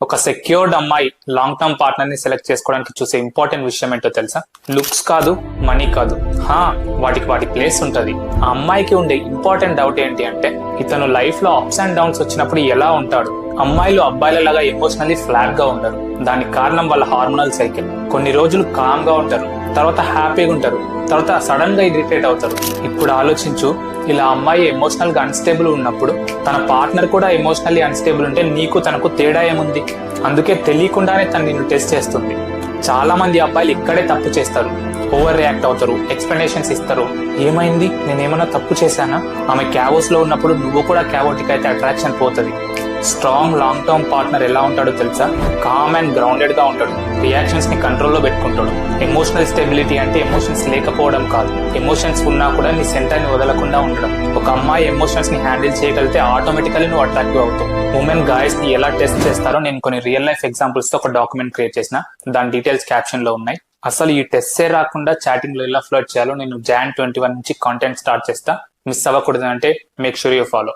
ఒక సెక్యూర్డ్ అమ్మాయి long term partner ని సెలెక్ట్ చేసుకోవడానికి చూసే ఇంపార్టెంట్ విషయం ఏంటో తెలుసా? లుక్స్ కాదు, మనీ కాదు, వాటి ప్లేస్ ఉంటది. ఆ అమ్మాయికి ఉండే ఇంపార్టెంట్ డౌట్ ఏంటి అంటే, ఇతను లైఫ్ లో అప్స్ అండ్ డౌన్స్ వచ్చినప్పుడు ఎలా ఉంటాడు? అమ్మాయిలు అబ్బాయిలలాగా ఎమోషనల్లీ ఫ్లాట్ గా ఉండరు. దానికి కారణం వాళ్ళ హార్మోనల్ సైకిల్. కొన్ని రోజులు కామ్ గా ఉంటారు, తర్వాత హ్యాపీగా ఉంటారు, తర్వాత సడన్ గా ఇరిటేట్ అవుతారు. ఇప్పుడు ఆలోచించు, ఇలా అమ్మాయి ఎమోషనల్ గా అన్స్టేబుల్ ఉన్నప్పుడు తన పార్ట్నర్ కూడా ఎమోషనల్లీ అన్స్టేబుల్ ఉంటే నీకు తనకు తేడా ఏముంది? అందుకే తెలియకుండానే తను నిన్ను టెస్ట్ చేస్తుంది. చాలా మంది అబ్బాయిలు ఇక్కడే తప్పు చేస్తారు. ఓవర్ రియాక్ట్ అవుతారు, ఎక్స్ప్లెనేషన్స్ ఇస్తారు. ఏమైంది, నేనేమన్నా తప్పు చేశానా? ఆమె క్యావోస్ లో ఉన్నప్పుడు నువ్వు కూడా క్యావోటిక్ అయితే అట్రాక్షన్ పోతుంది. స్ట్రాంగ్ లాంగ్ టర్మ్ పార్ట్నర్ ఎలా ఉంటాడో తెలుసా? కామ్ అండ్ గ్రౌండెడ్ గా ఉంటాడు, రియాక్షన్స్ ని కంట్రోల్లో పెట్టుకుంటాడు. ఎమోషనల్ స్టెబిలిటీ అంటే ఎమోషన్స్ లేకపోవడం కాదు, ఎమోషన్స్ ఉన్నా కూడా నీ సెంటర్ ని వదలకుండా ఉండడం. ఒక అమ్మాయి ఎమోషన్స్ ని హ్యాండిల్ చేయగలిగితే ఆటోమేటికల్లీ నువ్వు అట్రాక్టివ్ అవుతావు. ఉమెన్ గాయస్ ని ఎలా టెస్ట్ చేస్తారో నేను కొన్ని రియల్ లైఫ్ ఎగ్జాంపుల్స్ తో ఒక డాక్యుమెంట్ క్రియేట్ చేసిన, దాని డీటెయిల్స్ క్యాప్షన్ లో ఉన్నాయి. అసలు ఈ టెస్టే రాకుండా చాటింగ్ లో ఎలా ఫ్లర్ట్ చేయాలో నేను Jan 21 నుంచి కాంటెంట్ స్టార్ట్ చేస్తా. మిస్ అవ్వకూడదు అంటే మేక్ షూర్ యూ ఫాలో.